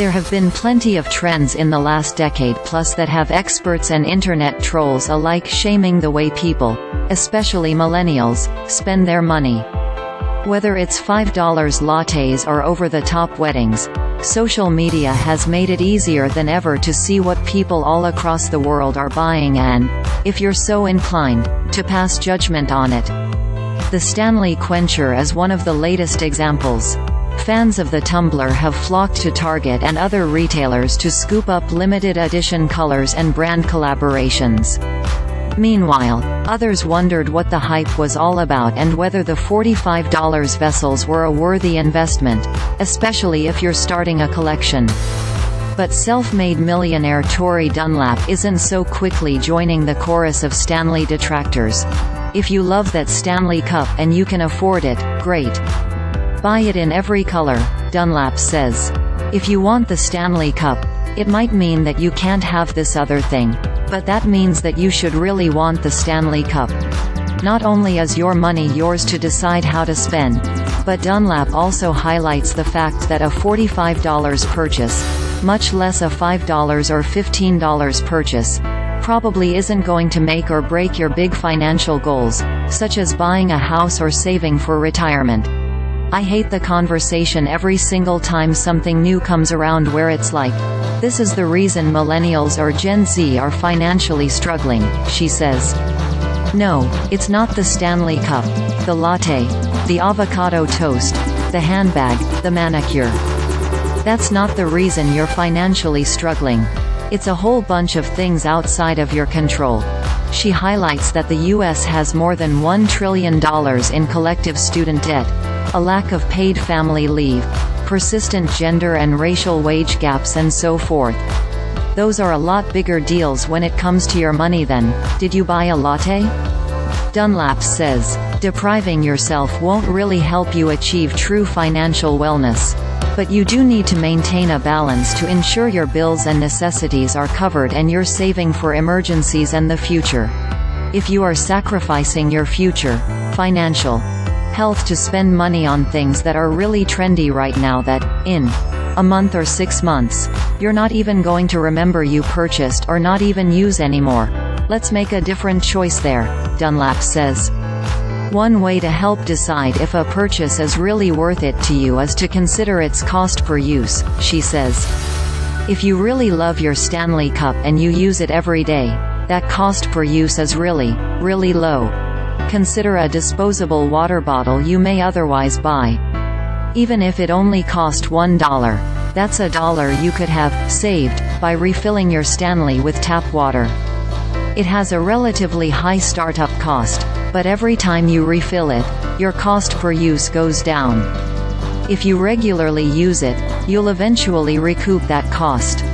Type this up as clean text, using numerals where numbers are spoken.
There have been plenty of trends in the last decade plus that have experts and internet trolls alike shaming the way people, especially millennials, spend their money. Whether it's $5 lattes or over-the-top weddings, social media has made it easier than ever to see what people all across the world are buying and, if you're so inclined, to pass judgment on it. The Stanley quencher is one of the latest examples. Fans of the tumbler have flocked to Target and other retailers to scoop up limited edition colors and brand collaborations. Meanwhile, others wondered what the hype was all about and whether the $45 vessels were a worthy investment, especially if you're starting a collection. But self-made millionaire Tory Dunlap isn't so quickly joining the chorus of Stanley detractors. If you love that Stanley Cup and you can afford it, great. Buy it in every color, Dunlap says. If you want the Stanley Cup, it might mean that you can't have this other thing, but that means that you should really want the Stanley Cup. Not only is your money yours to decide how to spend, but Dunlap also highlights the fact that a $45 purchase, much less a $5 or $15 purchase, probably isn't going to make or break your big financial goals, such as buying a house or saving for retirement. I hate the conversation every single time something new comes around where it's like, this is the reason millennials or Gen Z are financially struggling, she says. No, it's not the Stanley Cup, the latte, the avocado toast, the handbag, the manicure. That's not the reason you're financially struggling. It's a whole bunch of things outside of your control. She highlights that the U.S. has more than $1 trillion in collective student debt, a lack of paid family leave, persistent gender and racial wage gaps and so forth. Those are a lot bigger deals when it comes to your money than, did you buy a latte? Dunlap says, depriving yourself won't really help you achieve true financial wellness. But you do need to maintain a balance to ensure your bills and necessities are covered and you're saving for emergencies and the future. If you are sacrificing your future, financial health to spend money on things that are really trendy right now that, in a month or 6 months, you're not even going to remember you purchased or not even use anymore, let's make a different choice there, Dunlap says. One way to help decide if a purchase is really worth it to you is to consider its cost per use, she says. If you really love your Stanley Cup and you use it every day, that cost per use is really, really low. Consider a disposable water bottle you may otherwise buy. Even if it only cost $1, that's $1 you could have saved by refilling your Stanley with tap water. It has a relatively high startup cost, but every time you refill it, your cost per use goes down. If you regularly use it, you'll eventually recoup that cost.